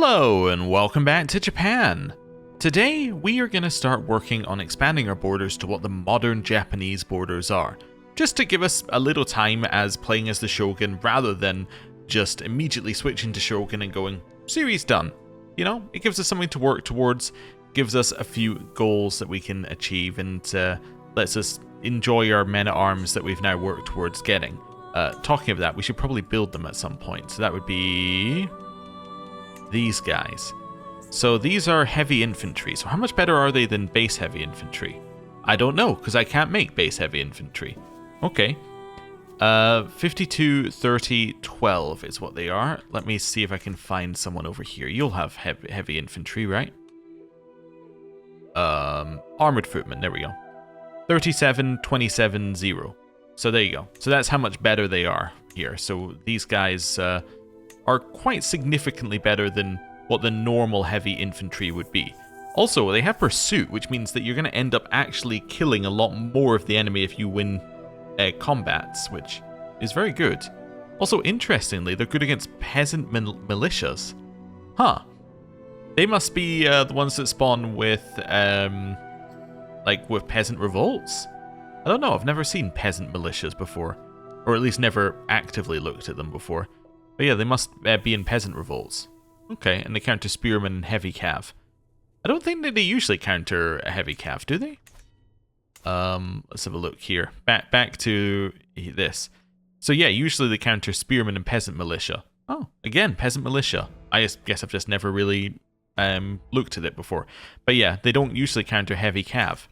Hello and welcome back to Japan. Today we are going to start working on expanding our borders to what the modern Japanese borders are, just to give us a little time as playing as the Shogun rather than just immediately switching to Shogun and going, series done. You know, it gives us something to work towards, gives us a few goals that we can achieve, and lets us enjoy our men-at-arms that we've now worked towards getting. Talking of that, we should probably build them at some point, so that would be these guys. So these are heavy infantry. So how much better are they than base heavy infantry? I don't know, because I can't make base heavy infantry. Okay. 52, 30, 12 is what they are. Let me see if I can find someone over here. You'll have heavy infantry, right? Armored footmen, there we go. 37, 27, 0. So there you go. So that's how much better they are here. So these guys are quite significantly better than what the normal heavy infantry would be. Also, they have pursuit, which means that you're going to end up actually killing a lot more of the enemy if you win combats, which is very good. Also, interestingly, they're good against peasant militias. Huh. They must be the ones that spawn with, with peasant revolts? I don't know, I've never seen peasant militias before. Or at least never actively looked at them before. But yeah, they must be in peasant revolts. Okay, and they counter spearmen and heavy cav. I don't think that they usually counter a heavy cav, do they? Let's have a look here. Back to this. So yeah, usually they counter spearmen and peasant militia. Oh, again, peasant militia. I guess I've just never really looked at it before. But yeah, they don't usually counter heavy cav.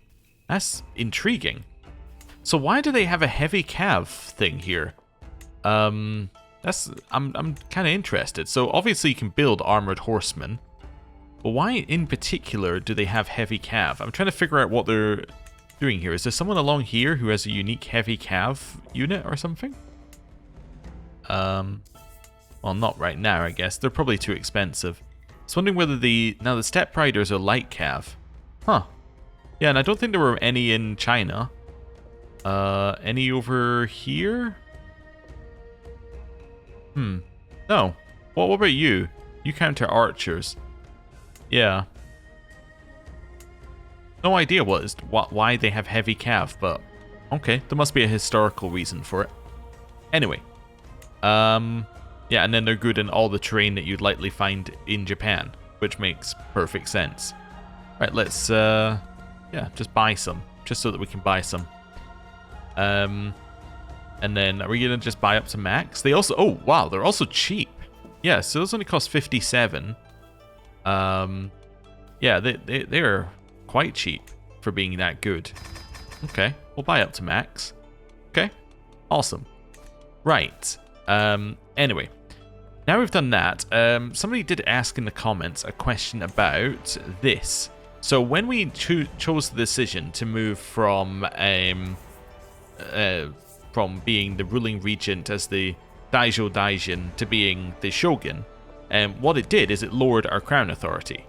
That's intriguing. So why do they have a heavy cav thing here? I'm kind of interested. So obviously you can build armored horsemen, but why in particular do they have heavy cav? I'm trying to figure out what they're doing here. Is there someone along here who has a unique heavy cav unit or something? Well, not right now, I guess. They're probably too expensive. I was wondering whether the step riders are light cav. Huh. Yeah, and I don't think there were any in China. Any over here? No. What about you? You counter archers. Yeah. No idea why they have heavy cav, but okay, there must be a historical reason for it. Anyway. Yeah, and then they're good in all the terrain that you'd likely find in Japan, which makes perfect sense. Right, let's just buy some, just so that we can buy some. And then, are we going to just buy up to max? They also... Oh, wow, they're also cheap. Yeah, so those only cost 57. Yeah, they're quite cheap for being that good. Okay, we'll buy up to max. Okay, awesome. Right. Anyway, now we've done that, somebody did ask in the comments a question about this. So when we chose the decision to move from being the ruling regent as the Daijo Daijin to being the shogun, what it did is it lowered our crown authority.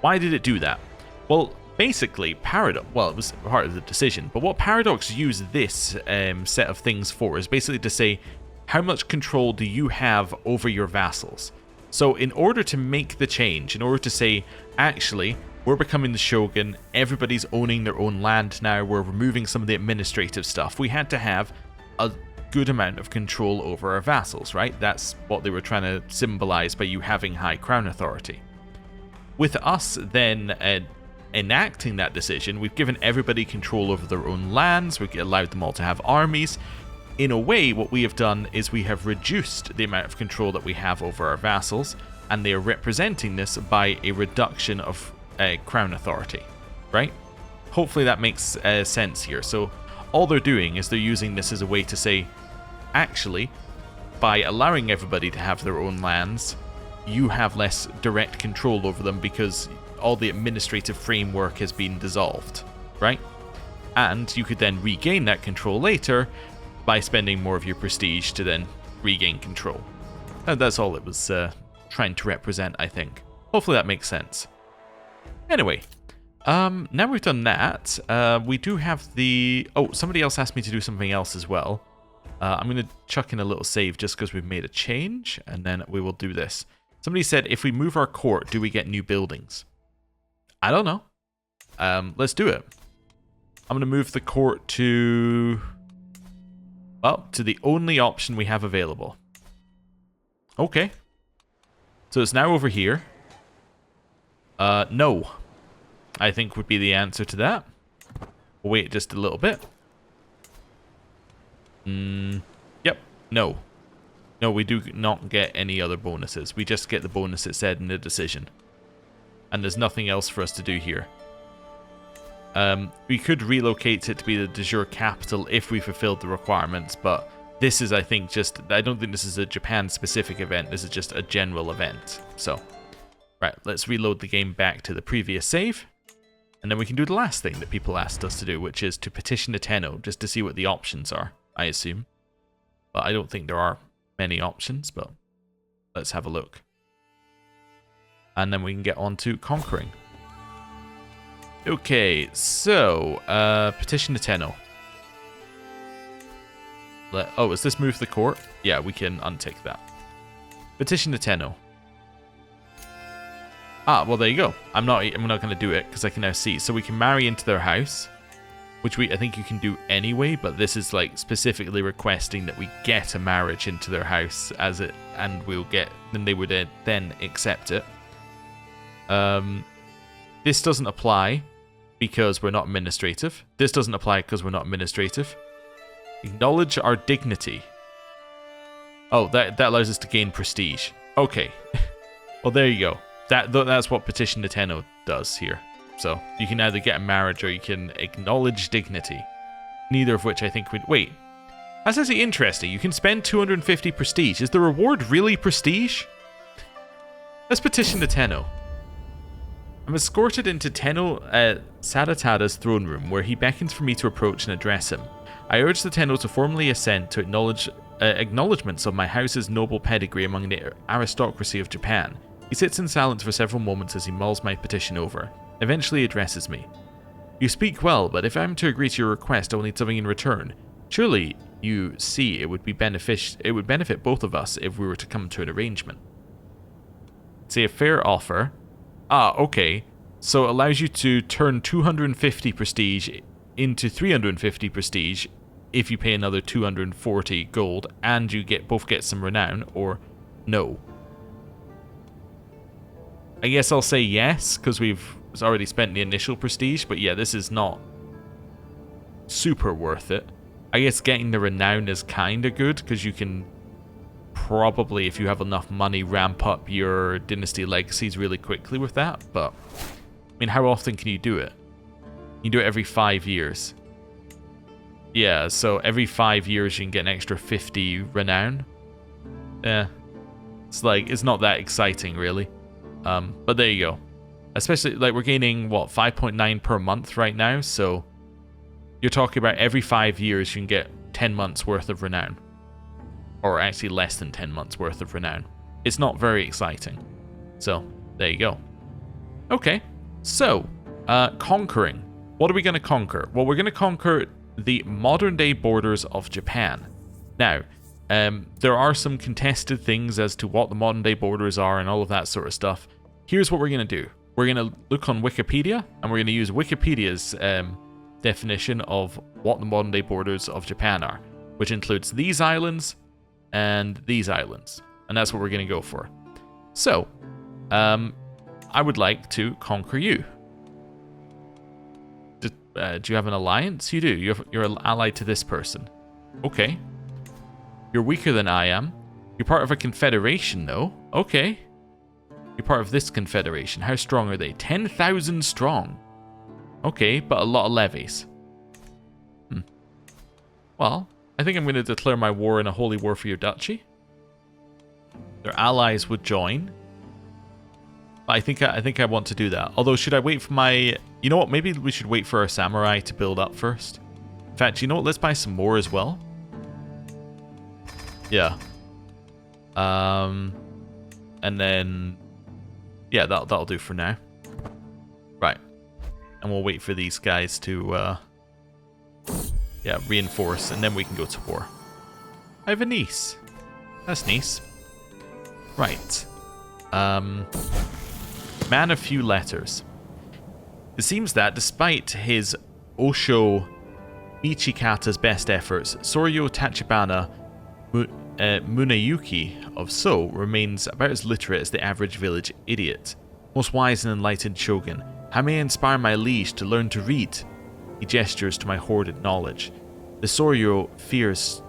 Why did it do that? Well, basically, Paradox, well, it was part of the decision, but what Paradox used this set of things for is basically to say, how much control do you have over your vassals? So in order to make the change, in order to say, actually, we're becoming the shogun, everybody's owning their own land now, we're removing some of the administrative stuff, we had to have a good amount of control over our vassals, right? That's what they were trying to symbolize by you having high crown authority. With us then enacting that decision, we've given everybody control over their own lands, we've allowed them all to have armies. In a way, what we have done is we have reduced the amount of control that we have over our vassals, and they are representing this by a reduction of crown authority, right? Hopefully that makes sense here. So all they're doing is they're using this as a way to say, actually, by allowing everybody to have their own lands, you have less direct control over them because all the administrative framework has been dissolved, right? And you could then regain that control later by spending more of your prestige to then regain control. And that's all it was trying to represent, I think. Hopefully that makes sense. Anyway, now we've done that, we do have the... Oh, somebody else asked me to do something else as well. I'm going to chuck in a little save just because we've made a change, and then we will do this. Somebody said, if we move our court, do we get new buildings? I don't know. Let's do it. I'm going to move the court to... well, to the only option we have available. Okay. So it's now over here. No. I think would be the answer to that. We'll wait just a little bit. Yep. No. No, we do not get any other bonuses. We just get the bonus it said in the decision. And there's nothing else for us to do here. We could relocate it to be the de jure capital if we fulfilled the requirements, but this is, I think, just... I don't think this is a Japan-specific event. This is just a general event. So, right, let's reload the game back to the previous save. And then we can do the last thing that people asked us to do, which is to petition the Tenno, just to see what the options are, I assume. But I don't think there are many options, but let's have a look. And then we can get on to conquering. Okay, so, petition the Tenno. Oh, is this move the court? Yeah, we can untick that. Petition the Tenno. Ah, well, there you go. I'm not going to do it because I can now see. So we can marry into their house, which I think you can do anyway, but this is like specifically requesting that we get a marriage into their house as it, and we'll get, then they would then accept it. This doesn't apply because we're not administrative. This doesn't apply because we're not administrative. Acknowledge our dignity. Oh, that allows us to gain prestige. Okay. Well, there you go. That's what Petition the Tenno does here. So, you can either get a marriage or you can acknowledge dignity. Neither of which I think would... Wait. That's actually interesting. You can spend 250 prestige. Is the reward really prestige? Let's petition the Tenno. I'm escorted into Tenno Sadatada's throne room, where he beckons for me to approach and address him. I urge the Tenno to formally assent to acknowledgements of my house's noble pedigree among the aristocracy of Japan. He sits in silence for several moments as he mulls my petition over. Eventually he addresses me. You speak well, but if I'm to agree to your request, I'll need something in return. Surely, you see, it would benefit both of us if we were to come to an arrangement. Say a fair offer. Ah, okay. So it allows you to turn 250 prestige into 350 prestige if you pay another 240 gold and you both get some renown, or no. I guess I'll say yes, because we've already spent the initial prestige, but yeah, this is not super worth it. I guess getting the renown is kind of good, because you can probably, if you have enough money, ramp up your dynasty legacies really quickly with that, but I mean, how often can you do it? You do it every 5 years. Yeah, so every 5 years you can get an extra 50 renown. Yeah, it's not that exciting, really. But there you go. Especially, like, we're gaining, what, 5.9 per month right now, so you're talking about every 5 years you can get 10 months worth of renown. Or actually less than 10 months worth of renown. It's not very exciting. So, there you go. Okay, so, conquering. What are we going to conquer? Well, we're going to conquer the modern-day borders of Japan. Now, there are some contested things as to what the modern-day borders are and all of that sort of stuff. Here's what we're going to do. We're going to look on Wikipedia, and we're going to use Wikipedia's definition of what the modern-day borders of Japan are, which includes these islands and these islands. And that's what we're going to go for. So, I would like to conquer you. Do you have an alliance? You do. You're allied to this person. Okay. You're weaker than I am. You're part of a confederation, though. Okay. You're part of this confederation. How strong are they? 10,000 strong. Okay, but a lot of levies. Well, I think I'm going to declare my war in a holy war for your duchy. Their allies would join. I think I want to do that. Although, should I wait for my... You know what? Maybe we should wait for our samurai to build up first. In fact, you know what? Let's buy some more as well. Yeah. And then... Yeah, that'll do for now. Right. And we'll wait for these guys to... yeah, reinforce, and then we can go to war. I have a niece. That's nice. Right. Man of few letters. It seems that despite his Osho Michikata's best efforts, Soryo Tachibana Muneyuki of So remains about as literate as the average village idiot. Most wise and enlightened shogun, how may I inspire my liege to learn to read? He gestures to my hoarded knowledge. The Soryo fears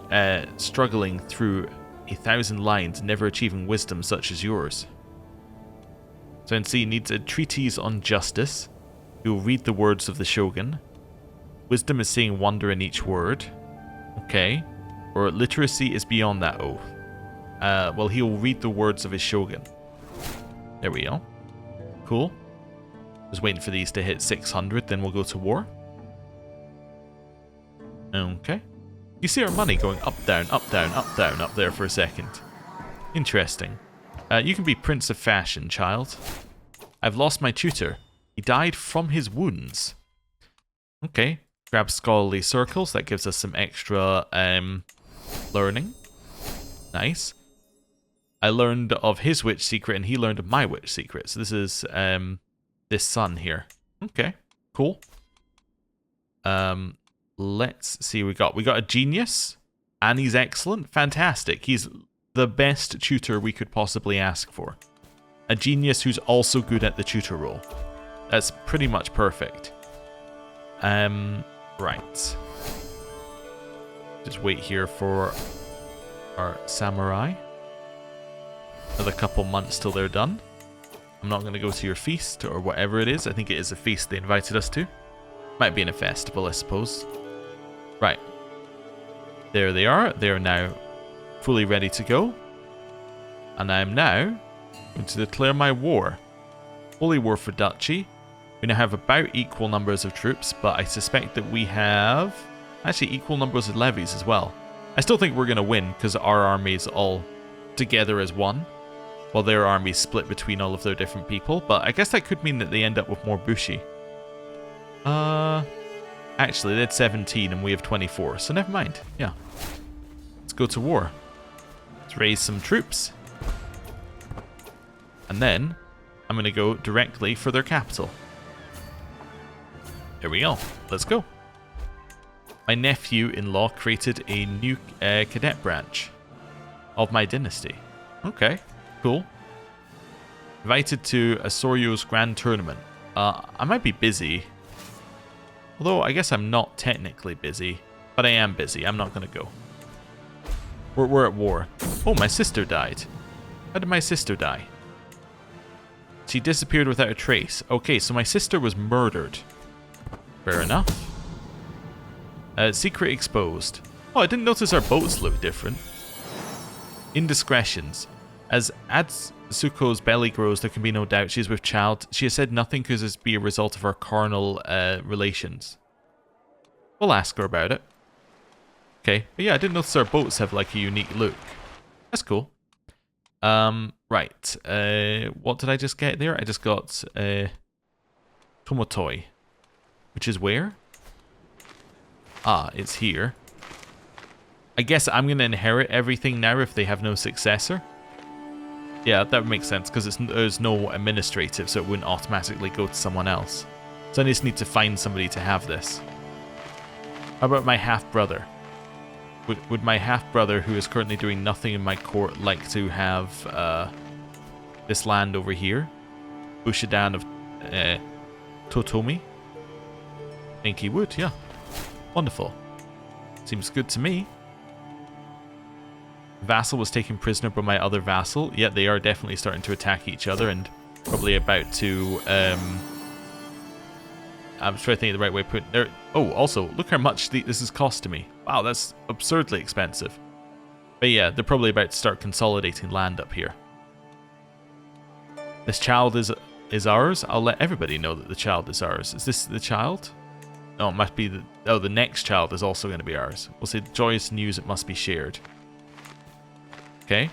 struggling through 1,000 lines, never achieving wisdom such as yours. So NC needs a treatise on justice. He will read the words of the shogun. Wisdom is seeing wonder in each word. Okay. Or literacy is beyond that oath. Well, he will read the words of his shogun. There we go. Cool. Just waiting for these to hit 600, then we'll go to war. Okay. You see our money going up, down, up, down, up, down, up there for a second. Interesting. You can be Prince of Fashion, child. I've lost my tutor. He died from his wounds. Okay. Grab scholarly circles. That gives us some extra learning. Nice. I learned of his witch secret and he learned of my witch secret. So this is this son here. Okay. Cool. Let's see what we got a genius and he's excellent. Fantastic. He's the best tutor we could possibly ask for. A genius who's also good at the tutor role. That's pretty much perfect. Right. Just wait here for our samurai. Another couple months till they're done. I'm not going to go to your feast or whatever it is. I think it is a feast they invited us to. Might be in a festival, I suppose. Right. There they are. They are now fully ready to go. And I am now going to declare my war. Holy war for Duchy. We now have about equal numbers of troops, but I suspect that we have actually equal numbers of levies as well. I still think we're going to win because our armies all together as one, while their armies split between all of their different people. But I guess that could mean that they end up with more bushi. Actually, they had 17 and we have 24, so never mind. Yeah. Let's go to war. Let's raise some troops. And then I'm going to go directly for their capital. There we go. Let's go. My nephew-in-law created a new cadet branch of my dynasty. Okay, cool. Invited to a Soryo's grand tournament. I might be busy. Although, I guess I'm not technically busy. But I am busy. I'm not going to go. We're at war. Oh, my sister died. How did my sister die? She disappeared without a trace. Okay, so my sister was murdered. Fair enough. Secret exposed. Oh, I didn't notice our boats look different. Indiscretions. As Atsuko's belly grows, there can be no doubt she is with child. She has said nothing because it's be a result of her carnal relations. We'll ask her about it. Okay, but yeah, I didn't notice our boats have like a unique look. That's cool. Right. What did I just get there? I just got Tomotoi. Which is where? Ah, it's here. I guess I'm going to inherit everything now if they have no successor. Yeah, that would make sense because there's no administrative, so it wouldn't automatically go to someone else. So I just need to find somebody to have this. How about my half-brother? Would my half-brother, who is currently doing nothing in my court, like to have this land over here? Bushidan of Totomi? I think he would, yeah. Wonderful. Seems good to me. Vassal was taken prisoner by my other vassal. Yeah, they are definitely starting to attack each other and probably about to... I'm trying to think of the right way to put it. There. Oh, also, look how much this has cost to me. Wow, that's absurdly expensive. But yeah, they're probably about to start consolidating land up here. This child is ours. I'll let everybody know that the child is ours. Is this the child? No, it must be the... Oh, the next child is also going to be ours. We'll say joyous news, it must be shared. Okay.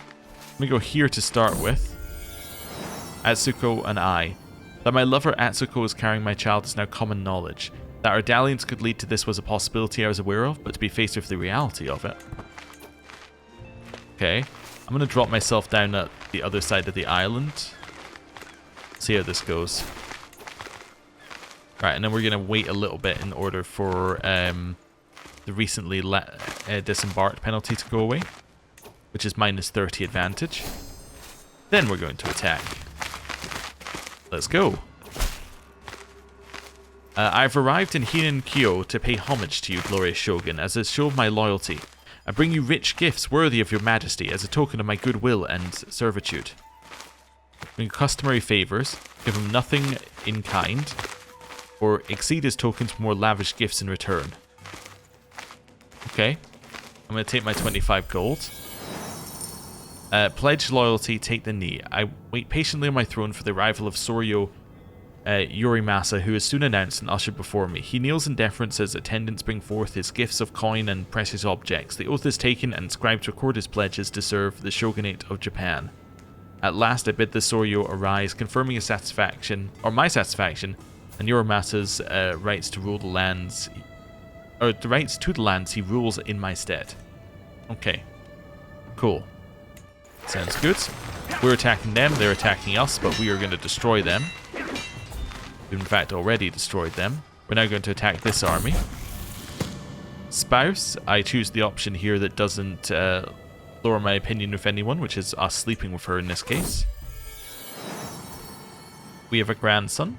Let me go here to start with. Atsuko and I. That my lover Atsuko is carrying my child is now common knowledge. That our dalliance could lead to this was a possibility I was aware of, but to be faced with the reality of it. Okay. I'm going to drop myself down at the other side of the island. See how this goes. Right, and then we're going to wait a little bit in order for the recently disembarked penalty to go away, which is minus 30 advantage. Then we're going to attack. Let's go. I've arrived in Hinenkyo to pay homage to you, glorious Shogun, as a show of my loyalty. I bring you rich gifts worthy of your majesty as a token of my goodwill and servitude. Bring customary favors, give him nothing in kind, or exceed his tokens with more lavish gifts in return. Okay. I'm going to take my 25 gold. Pledge loyalty, take the knee. I wait patiently on my throne for the arrival of Soryo Yorimasa, who is soon announced and ushered before me. He kneels in deference as attendants bring forth his gifts of coin and precious objects. The oath is taken and scribes record his pledges to serve the shogunate of Japan. At last I bid the Soryo arise, confirming his satisfaction, or my satisfaction, and Yorimasa's rights to rule the lands, or the rights to the lands he rules in my stead. Okay. Cool. Sounds good. We're attacking them, they're attacking us, but we are going to destroy them. We've in fact already destroyed them. We're now going to attack this army. Spouse, I choose the option here that doesn't lower my opinion with anyone, which is us sleeping with her in this case. We have a grandson.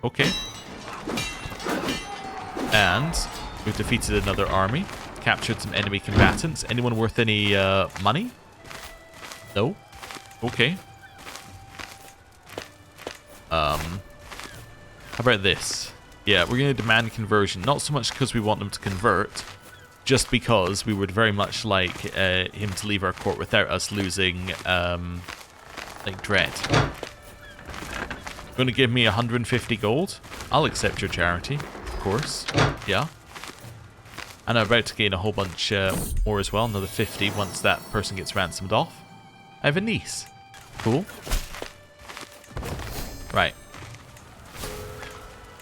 Okay. And we've defeated another army. Captured some enemy combatants. Anyone worth any money? No? Okay. How about this? Yeah, we're going to demand conversion. Not so much because we want them to convert, just because we would very much like him to leave our court without us losing, like, dread. Going to give me 150 gold? I'll accept your charity, of course. Yeah. And I'm about to gain a whole bunch more as well, another 50 once that person gets ransomed off. I have a niece. Cool. Right.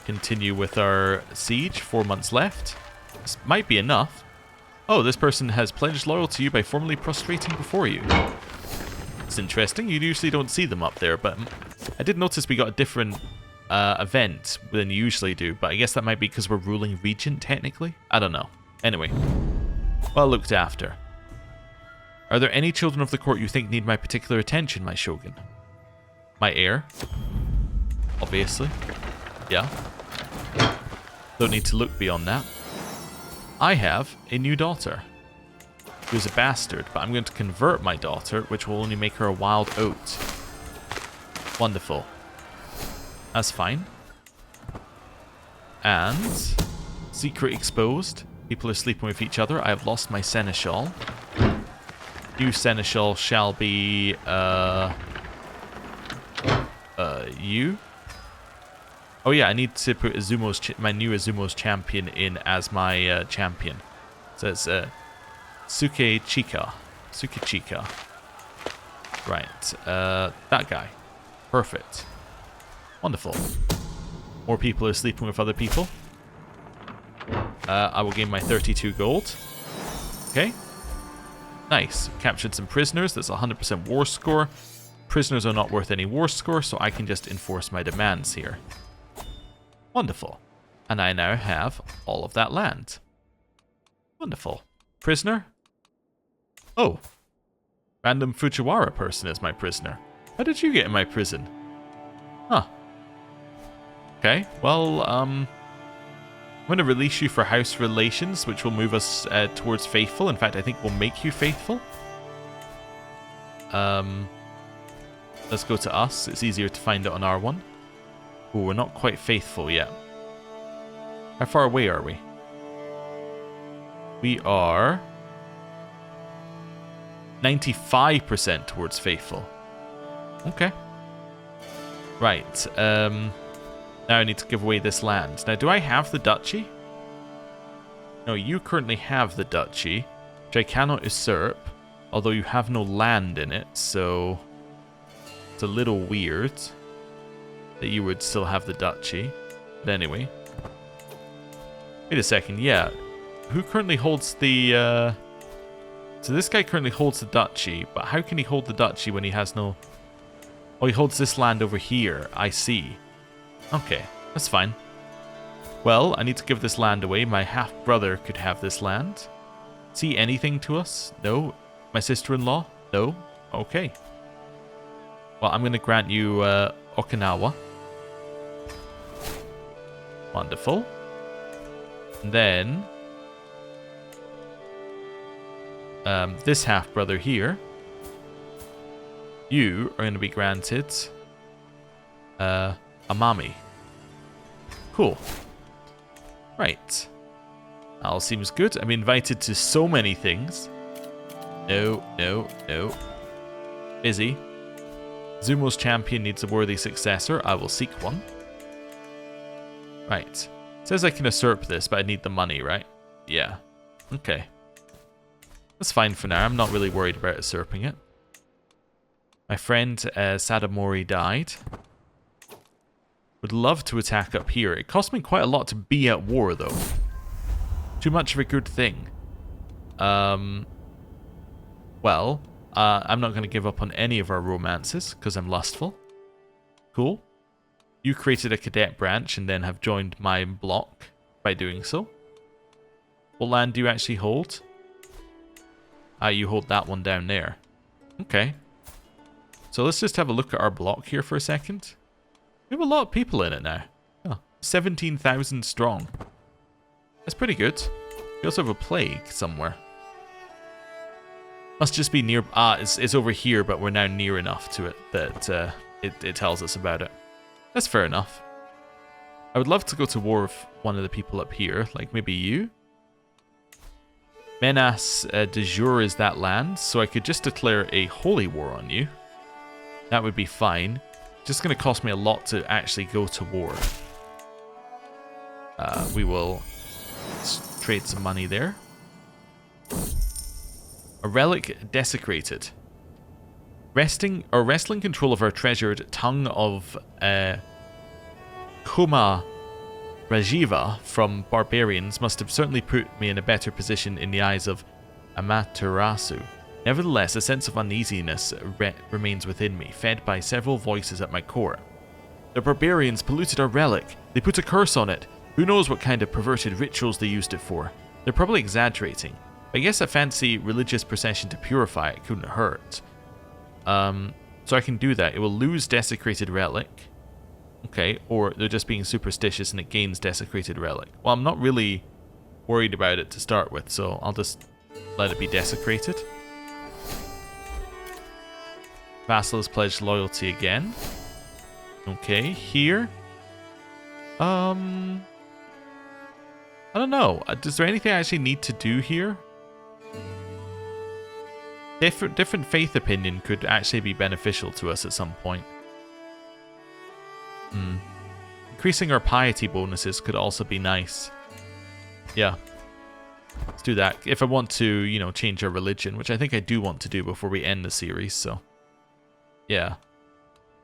Continue with our siege. 4 months left. This might be enough. Oh, this person has pledged loyalty to you by formally prostrating before you. It's interesting. You usually don't see them up there, but I did notice we got a different event than you usually do, but I guess that might be because we're ruling regent, technically? I don't know. Anyway. Well looked after. Are there any children of the court you think need my particular attention, my shogun? My heir? Obviously. Yeah. Don't need to look beyond that. I have a new daughter, who is a bastard, but I'm going to convert my daughter, which will only make her a wild oat. Wonderful. That's fine. And secret exposed. People are sleeping with each other. I have lost my seneschal. New seneschal shall be you. Oh yeah, I need to put my new Azumo's champion in as my champion. So it's Sukechika. Right, that guy. Perfect. Wonderful. More people are sleeping with other people. I will gain my 32 gold. Okay. Nice. Captured some prisoners. That's 100% war score. Prisoners are not worth any war score, so I can just enforce my demands here. Wonderful. And I now have all of that land. Wonderful. Prisoner? Oh. Random Fujiwara person is my prisoner. How did you get in my prison? Huh. Okay, well, I'm going to release you for house relations, which will move us towards faithful. In fact, I think we'll make you faithful. Let's go to us. It's easier to find it on R1. Oh, we're not quite faithful yet. How far away are we? We are 95% towards faithful. Okay. Right. Now I need to give away this land. Now, do I have the duchy? No, you currently have the duchy, which I cannot usurp, although you have no land in it, so it's a little weird that you would still have the duchy. But anyway. Wait a second, yeah. Who currently holds the... So this guy currently holds the duchy, but how can he hold the duchy when he has no... Oh, he holds this land over here. I see. Okay, that's fine. Well, I need to give this land away. My half-brother could have this land. Is he anything to us? No. My sister-in-law? No. Okay. Well, I'm going to grant you Okinawa. Wonderful. And then this half-brother here, you are going to be granted Amami. Cool. Right. All seems good. I'm invited to so many things. No, no, no. Busy. Zumo's champion needs a worthy successor. I will seek one. Right. Says I can usurp this, but I need the money, right? Yeah. Okay. That's fine for now. I'm not really worried about usurping it. My friend Sadamori died. Would love to attack up here. It cost me quite a lot to be at war, though. Too much of a good thing. Well, I'm not going to give up on any of our romances, because I'm lustful. Cool. You created a cadet branch and then have joined my block by doing so. What land do you actually hold? You hold that one down there. Okay. So let's just have a look at our block here for a second. We have a lot of people in it now. Oh, 17,000 strong. That's pretty good. We also have a plague somewhere. Must just be near... it's over here, but we're now near enough to it that it tells us about it. That's fair enough. I would love to go to war with one of the people up here, like maybe you. Menace de jure is that land, so I could just declare a holy war on you. That would be fine. Just going to cost me a lot to actually go to war. We will trade some money there. A relic desecrated. Wresting control of our treasured tongue of Kuma Rajiva from barbarians must have certainly put me in a better position in the eyes of Amaterasu. Nevertheless, a sense of uneasiness remains within me, fed by several voices at my core. The barbarians polluted our relic. They put a curse on it. Who knows what kind of perverted rituals they used it for. They're probably exaggerating. I guess a fancy religious procession to purify it couldn't hurt. So I can do that. It will lose desecrated relic. Okay, or they're just being superstitious and it gains desecrated relic. Well, I'm not really worried about it to start with, so I'll just let it be desecrated. Vassal has pledged loyalty again. Okay, here. I don't know. Is there anything I actually need to do here? Different faith opinion could actually be beneficial to us at some point. Increasing our piety bonuses could also be nice. Yeah. Let's do that. If I want to, you know, change our religion, which I think I do want to do before we end the series, so... yeah.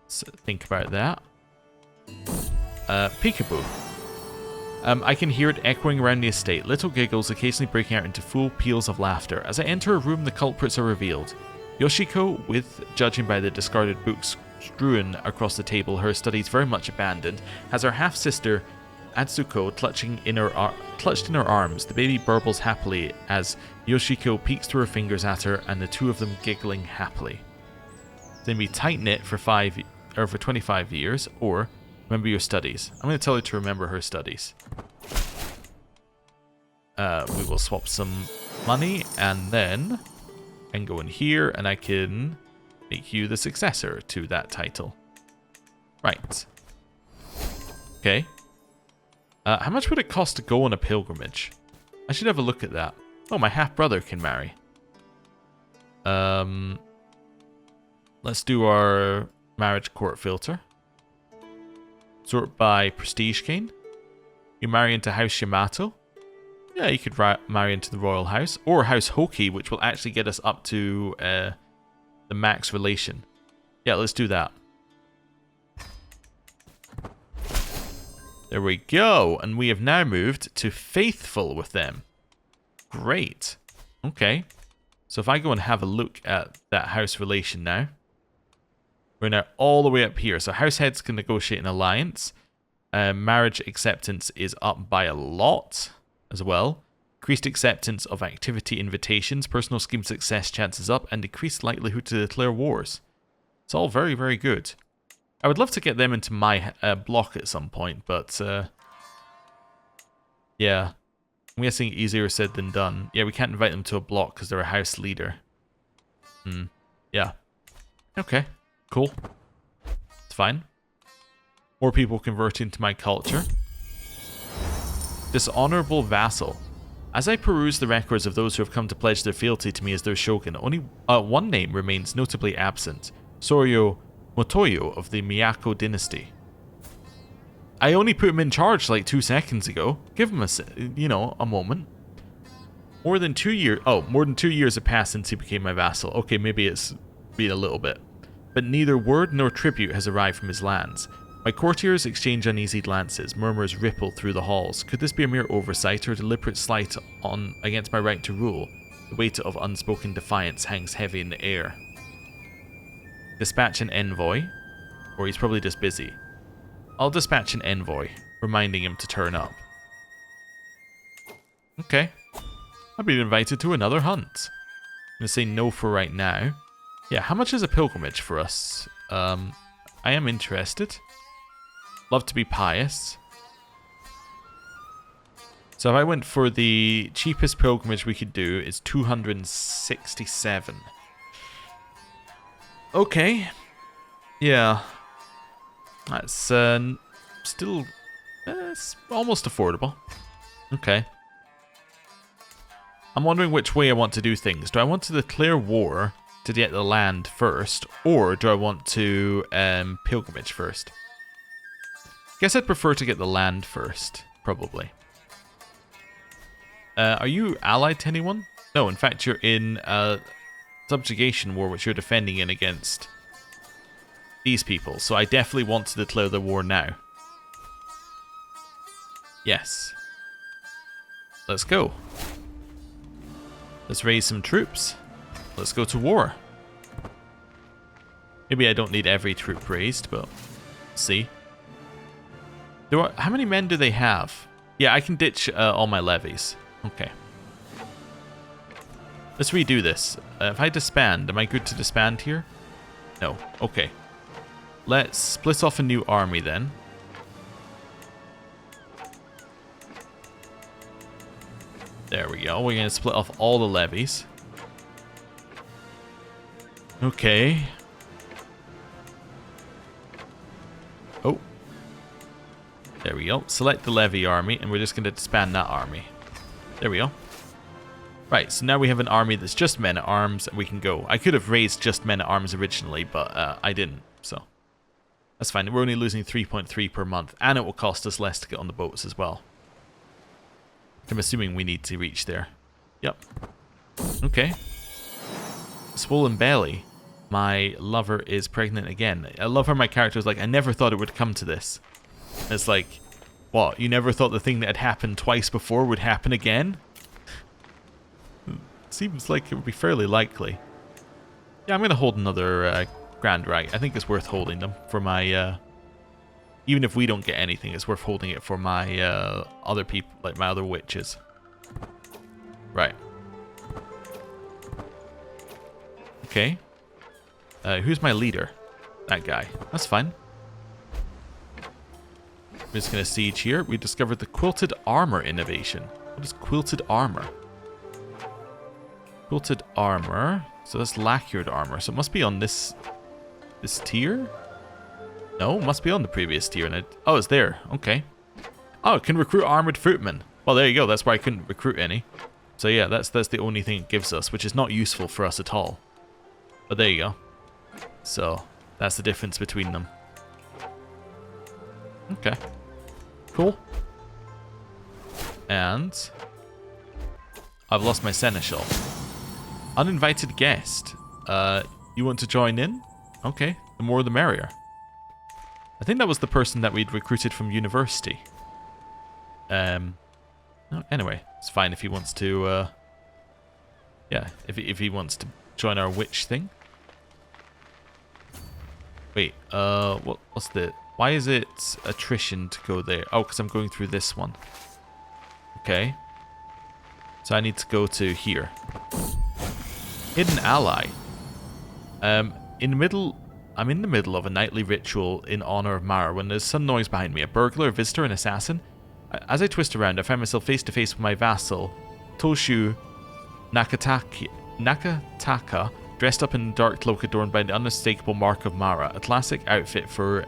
Let's think about that. Peekaboo. I can hear it echoing around the estate, little giggles occasionally breaking out into full peals of laughter. As I enter a room, the culprits are revealed. Yoshiko, with, judging by the discarded books strewn across the table, her studies very much abandoned, has her half-sister, Atsuko, clutched in her arms. The baby burbles happily as Yoshiko peeks through her fingers at her, and the two of them giggling happily. Then we tight-knit for 25 years, or... remember your studies. I'm going to tell her to remember her studies. We will swap some money, and then I can go in here, and I can make you the successor to that title. Right. Okay. How much would it cost to go on a pilgrimage? I should have a look at that. Oh, my half-brother can marry. Let's do our marriage court filter. Sort by prestige gain. You marry into House Yamato. Yeah, you could marry into the royal house. Or House Hoki, which will actually get us up to the max relation. Yeah, let's do that. There we go. And we have now moved to faithful with them. Great. Okay. So if I go and have a look at that house relation now. We're now all the way up here. So househeads can negotiate an alliance. Marriage acceptance is up by a lot as well. Increased acceptance of activity invitations. Personal scheme success chances up. And decreased likelihood to declare wars. It's all very, very good. I would love to get them into my block at some point, but yeah. I'm guessing easier said than done. Yeah, we can't invite them to a block because they're a house leader. Yeah. Okay, cool. It's fine. More people converting to my culture. Dishonorable Vassal. As I peruse the records of those who have come to pledge their fealty to me as their shogun, only one name remains notably absent. Soryo Motoyo of the Miyako dynasty. I only put him in charge like 2 seconds ago. Give him a moment. More than 2 years have passed since he became my vassal. Okay, maybe it's been a little bit. But neither word nor tribute has arrived from his lands. My courtiers exchange uneasy glances, murmurs ripple through the halls. Could this be a mere oversight or a deliberate slight against my right to rule? The weight of unspoken defiance hangs heavy in the air. Dispatch an envoy, or he's probably just busy. I'll dispatch an envoy, reminding him to turn up. Okay. I've been invited to another hunt. I'm going to say no for right now. Yeah, how much is a pilgrimage for us? I am interested. Love to be pious. So if I went for the cheapest pilgrimage we could do, it's 267. Okay. Yeah. That's still it's almost affordable. Okay. I'm wondering which way I want to do things. Do I want to declare war to get the land first, or do I want to pilgrimage first? Guess I'd prefer to get the land first, probably. Are you allied to anyone? No, in fact you're in a subjugation war which you're defending in against these people, so I definitely want to declare the war now. Yes. Let's go. Let's raise some troops. Let's go to war. Maybe I don't need every troop raised, but see. How many men do they have? Yeah, I can ditch all my levies. Okay. Let's redo this. If I disband, am I good to disband here? No. Okay. Let's split off a new army then. There we go. We're going to split off all the levies. Okay. Oh. There we go. Select the levy army, and we're just going to disband that army. There we go. Right, so now we have an army that's just men-at-arms, and we can go. I could have raised just men-at-arms originally, but I didn't, so that's fine. We're only losing 3.3 per month, and it will cost us less to get on the boats as well. I'm assuming we need to reach there. Yep. Okay. Swollen belly. My lover is pregnant again. I love how my character is like, I never thought it would come to this. And it's like, what? You never thought the thing that had happened twice before would happen again? Seems like it would be fairly likely. Yeah, I'm going to hold another Grand Rite. I think it's worth holding them for my... even if we don't get anything, it's worth holding it for my other people, like my other witches. Right. Okay. Who's my leader? That guy. That's fine. I'm just going to siege here. We discovered the quilted armor innovation. What is quilted armor? Quilted armor. So that's lacquered armor. So it must be on this tier? No, it must be on the previous tier. And oh, it's there. Okay. Oh, it can recruit armored footmen. Well, there you go. That's why I couldn't recruit any. So yeah, that's the only thing it gives us, which is not useful for us at all. But there you go. So that's the difference between them. Okay. Cool. And I've lost my seneschal. Uninvited guest. You want to join in? Okay. The more the merrier. I think that was the person that we'd recruited from university. Anyway, it's fine if he wants to, yeah, if he wants to join our witch thing. Wait, what's the... Why is it attrition to go there? Oh, because I'm going through this one. Okay. So I need to go to here. Hidden ally. I'm in the middle of a nightly ritual in honor of Mara when there's some noise behind me. A burglar, a visitor, an assassin. As I twist around, I find myself face to face with my vassal, Toshu Nakataka, dressed up in a dark cloak adorned by the unmistakable mark of Mara, a classic outfit for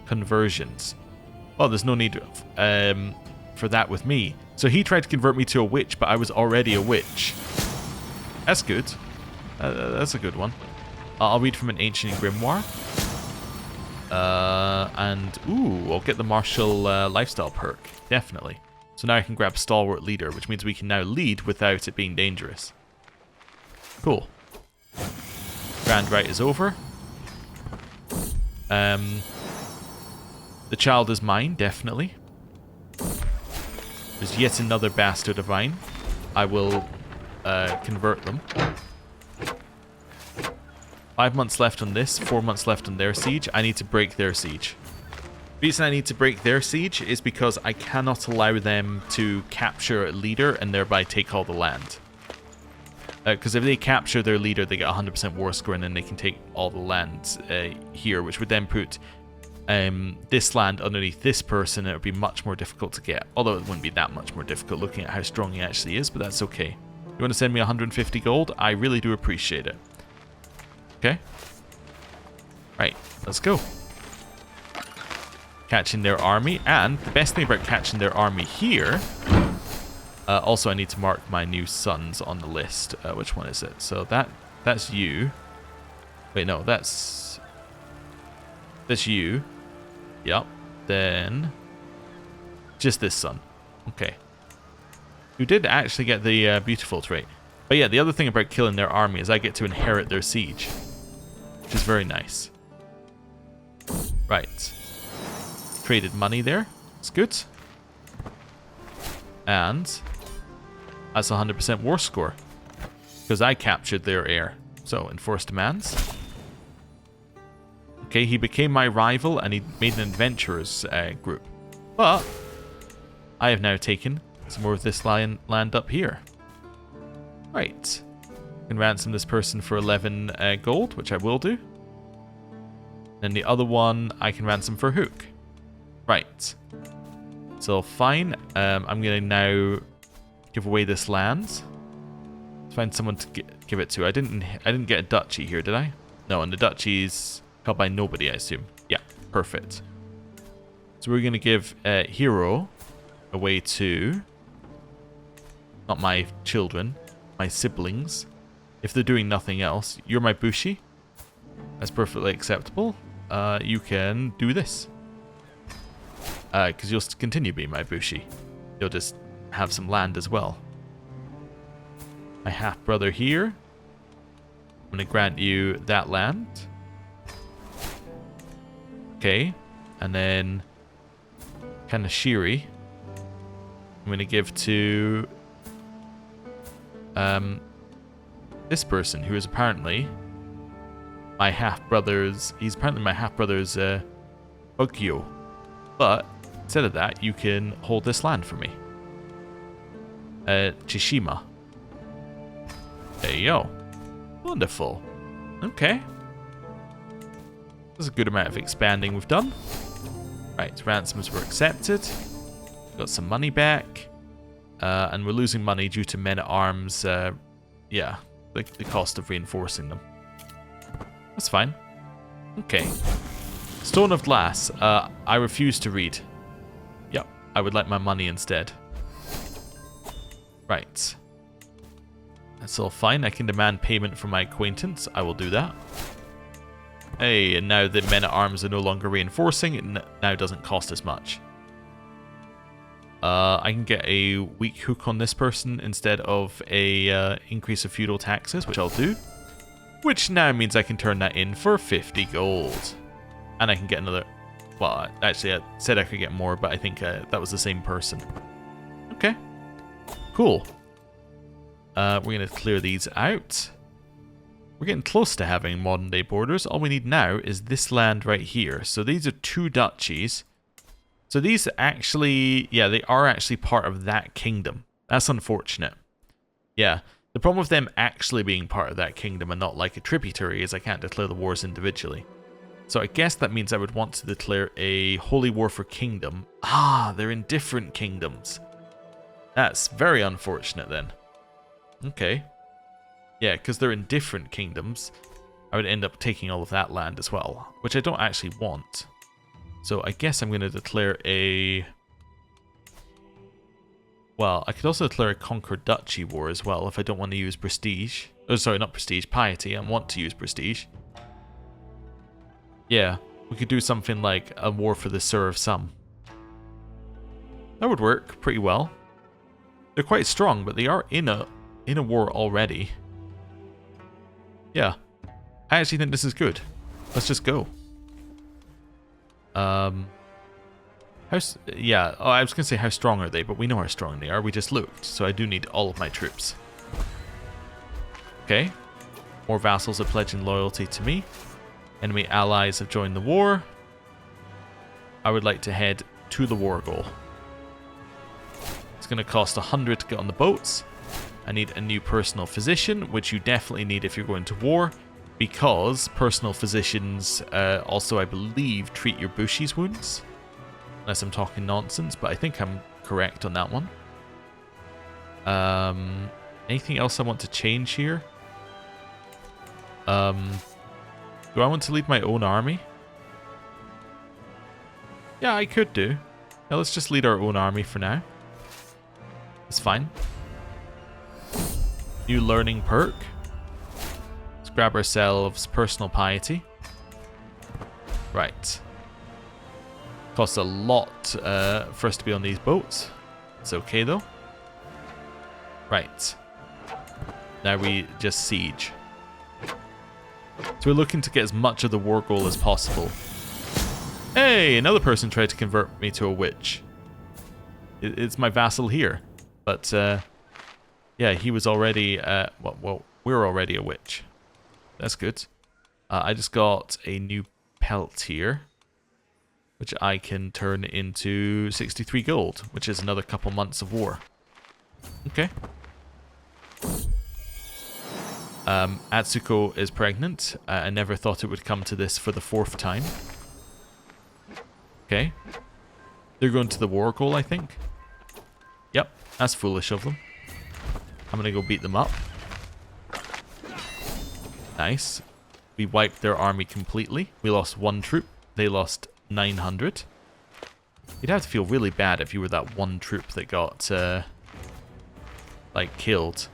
conversions. Well, there's no need for that with me. So he tried to convert me to a witch, but I was already a witch. That's good. That's a good one. I'll read from an ancient grimoire. Ooh, I'll get the martial lifestyle perk. Definitely. So now I can grab stalwart leader, which means we can now lead without it being dangerous. Cool. Grand rite is over. The child is mine, definitely. There's yet another bastard of mine. I will convert them. 5 months left on this, 4 months left on their siege. I need to break their siege. The reason I need to break their siege is because I cannot allow them to capture a leader and thereby take all the land. Because if they capture their leader, they get 100% war score and then they can take all the land here, which would then put this land underneath this person, and it would be much more difficult to get. Although it wouldn't be that much more difficult looking at how strong he actually is, but that's okay. You want to send me 150 gold? I really do appreciate it. Okay. Right, let's go. Catching their army, and the best thing about catching their army here... also, I need to mark my new sons on the list. Which one is it? So that's you. Wait, no, that's you. Yep. Then just this son. Okay. Who did actually get the beautiful trait. But yeah, the other thing about killing their army is I get to inherit their siege, which is very nice. Right. Traded money there. It's good. And that's 100% war score because I captured their heir. So, enforce demands. Okay, he became my rival and he made an adventurers group. But I have now taken some more of this land up here. Right. I can ransom this person for 11 gold, which I will do. And the other one I can ransom for Hook. Right. So fine. I'm going to now give away this land. Find someone to give it to. I didn't get a duchy here, did I? No, and the duchy's held by nobody, I assume. Yeah, perfect. So we're going to give Hero away to... not my children, my siblings. If they're doing nothing else. You're my Bushi. That's perfectly acceptable. You can do this. Because you'll continue being my Bushi. You'll just have some land as well. My half-brother here. I'm going to grant you that land. Okay. And then Kanashiri. I'm going to give to this person who is apparently my half-brother's... he's apparently my half-brother's Ogyo. But instead of that, you can hold this land for me. Chishima. There you go. Wonderful. Okay. There's a good amount of expanding we've done. Right, ransoms were accepted. Got some money back. And we're losing money due to men-at-arms. Yeah, the cost of reinforcing them. That's fine. Okay. Stone of Glass. I refuse to read. Yep, I would like my money instead. Right. That's all fine. I can demand payment from my acquaintance. I will do that. Hey, and now the men-at-arms are no longer reinforcing. It now doesn't cost as much. I can get a weak hook on this person instead of a increase of feudal taxes, which I'll do. Which now means I can turn that in for 50 gold. And I can get another... well, actually, I said I could get more, but I think that was the same person. Okay. Cool. We're going to clear these out. We're getting close to having modern day borders. All we need now is this land right here. So these are 2 duchies. So these actually, yeah, they are actually part of that kingdom. That's unfortunate. Yeah, the problem with them actually being part of that kingdom and not like a tributary is I can't declare the wars individually. So I guess that means I would want to declare a holy war for kingdom. Ah, they're in different kingdoms. That's very unfortunate then. Okay. Yeah, because they're in different kingdoms, I would end up taking all of that land as well, which I don't actually want. So I guess I'm going to declare a... Well, I could also declare a Conquer Duchy war as well if I don't want to use prestige. Oh, sorry, not prestige, piety. I want to use prestige. Yeah, we could do something like a war for the Sur of Some. That would work pretty well. They're quite strong, but they are in a war already. Yeah, I actually think this is good. Let's just go. Yeah, oh, I was going to say how strong are they, but we know how strong they are. We just looked, so I do need all of my troops. Okay. More vassals are pledging loyalty to me. Enemy allies have joined the war. I would like to head to the war goal. It's going to cost 100 to get on the boats. I need a new personal physician, which you definitely need if you're going to war, because personal physicians also, I believe, treat your Bushi's wounds. Unless I'm talking nonsense, but I think I'm correct on that one. Anything else I want to change here? Do I want to lead my own army? Yeah, I could do. Now let's just lead our own army for now. It's fine. New learning perk. Let's grab ourselves personal piety. Right. Costs a lot for us to be on these boats. It's okay though. Right. Now we just siege. So we're looking to get as much of the war goal as possible. Hey, another person tried to convert me to a witch. It's my vassal here. But, yeah, he was already, well, we're already a witch. That's good. I just got a new pelt here, which I can turn into 63 gold, which is another couple months of war. Okay. Atsuko is pregnant. I never thought it would come to this for the 4th time. Okay. They're going to the war goal, I think. Yep, that's foolish of them. I'm going to go beat them up. Nice. We wiped their army completely. We lost 1 troop. They lost 900. You'd have to feel really bad if you were that 1 troop that got, like, killed.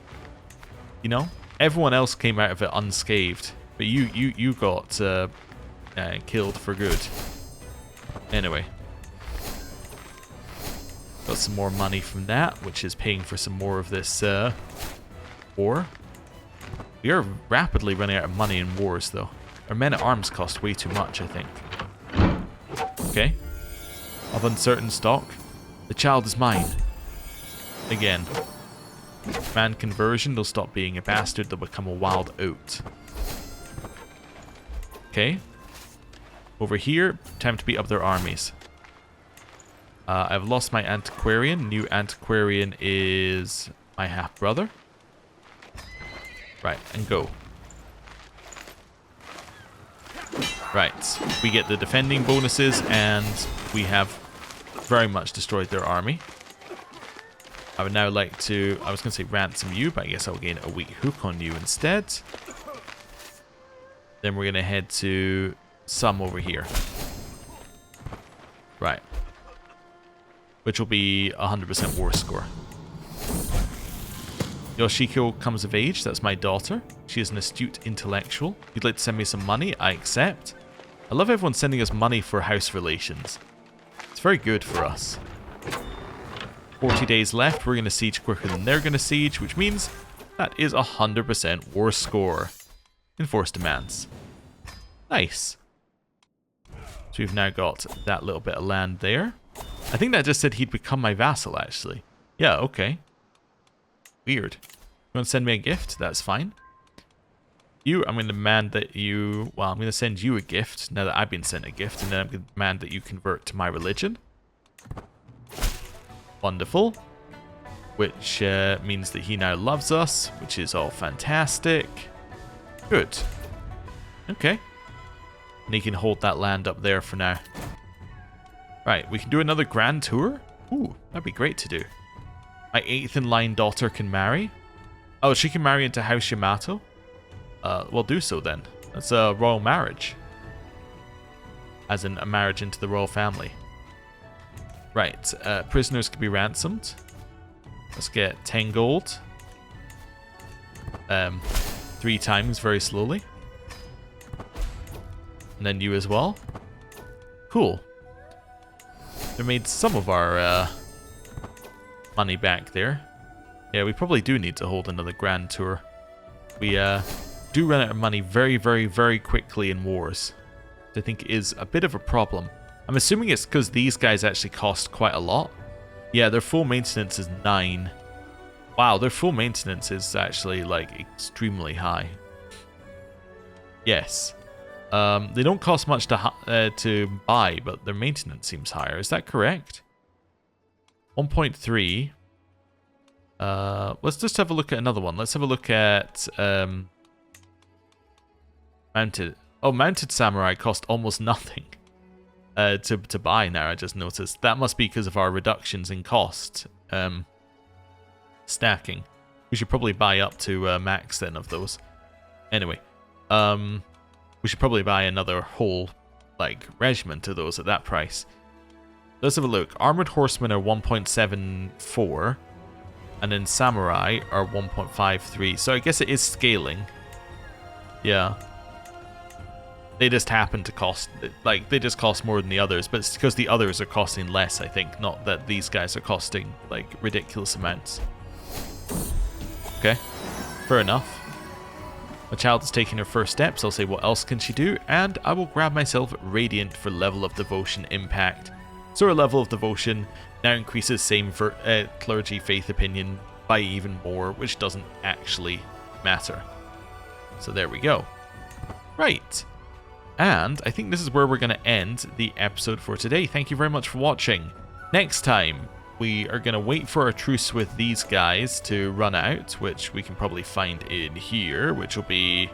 You know? Everyone else came out of it unscathed. But you got, killed for good. Anyway. Got some more money from that, which is paying for some more of this war. We are rapidly running out of money in wars, though. Our men-at-arms cost way too much, I think. Okay. Of uncertain stock. The child is mine. Again. Man conversion, they'll stop being a bastard, they'll become a wild oat. Okay. Over here, time to beat up their armies. I've lost my antiquarian. New antiquarian is my half-brother. Right, and go. Right, we get the defending bonuses, and we have very much destroyed their army. I would now like to, I was going to say ransom you, but I guess I'll gain a weak hook on you instead. Then we're going to head to some over here. Right. Which will be 100% war score. Yoshiko comes of age, that's my daughter. She is an astute intellectual. You'd like to send me some money? I accept. I love everyone sending us money for house relations. It's very good for us. 40 days left, we're going to siege quicker than they're going to siege, which means that is 100% war score. Enforce demands. Nice. So we've now got that little bit of land there. I think that just said he'd become my vassal, actually. Yeah, okay. Weird. You want to send me a gift? That's fine. You, I'm going to demand that you... Well, I'm going to send you a gift now that I've been sent a gift. And then I'm going to demand that you convert to my religion. Wonderful. Which means that he now loves us, which is all fantastic. Good. Okay. And he can hold that land up there for now. Right, we can do another grand tour. Ooh, that'd be great to do. My 8th in line daughter can marry. Oh, she can marry into House Yamato? We'll do so then. That's a royal marriage. As in a marriage into the royal family. Right, prisoners can be ransomed. Let's get 10 gold. 3 times very slowly. And then you as well. Cool. They made some of our money back there. Yeah, we probably do need to hold another grand tour. We do run out of money very, very, very quickly in wars. I think is a bit of a problem. I'm assuming it's because these guys actually cost quite a lot. Yeah, their full maintenance is 9. Wow, their full maintenance is actually like extremely high. Yes. They don't cost much to buy, but their maintenance seems higher. Is that correct? 1.3. Let's just have a look at another one. Let's have a look at mounted. Oh, mounted samurai cost almost nothing to buy now. I just noticed that must be because of our reductions in cost. Stacking. We should probably buy up to max then of those. Anyway, we should probably buy another whole like regiment of those at that price. Let's have a look. Armored horsemen are 1.74, and then samurai are 1.53. So I guess it is scaling. Yeah. They just happen to cost, like, they just cost more than the others, but it's because the others are costing less, I think, not that these guys are costing, like, ridiculous amounts. Okay, fair enough. My child is taking her first steps. I'll say, what else can she do? And I will grab myself Radiant for level of devotion impact. So our level of devotion now increases same for clergy faith opinion by even more, which doesn't actually matter. So there we go. Right. And I think this is where we're going to end the episode for today. Thank you very much for watching. Next time, we are going to wait for our truce with these guys to run out, which we can probably find in here, which will be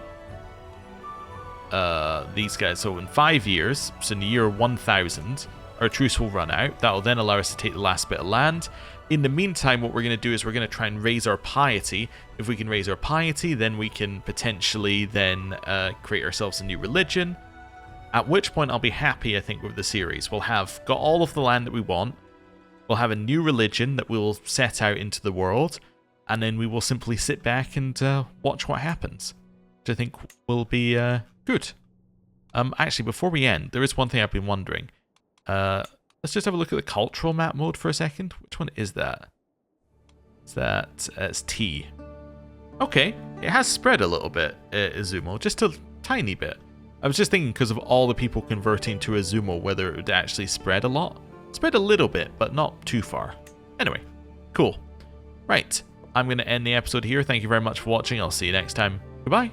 these guys. So in 5 years, so in the year 1000, our truce will run out. That will then allow us to take the last bit of land. In the meantime, what we're going to do is we're going to try and raise our piety. If we can raise our piety, then we can potentially then create ourselves a new religion. At which point I'll be happy, I think, with the series. We'll have got all of the land that we want. We'll have a new religion that we'll set out into the world. And then we will simply sit back and watch what happens. Which I think will be good. Actually, before we end, there is one thing I've been wondering. Let's just have a look at the cultural map mode for a second. Which one is that? Is that... it's T. Okay, it has spread a little bit, Izumo. Just a tiny bit. I was just thinking because of all the people converting to Izumo, whether it would actually spread a lot. Spread a little bit, but not too far. Anyway, cool. Right, I'm going to end the episode here. Thank you very much for watching. I'll see you next time. Goodbye.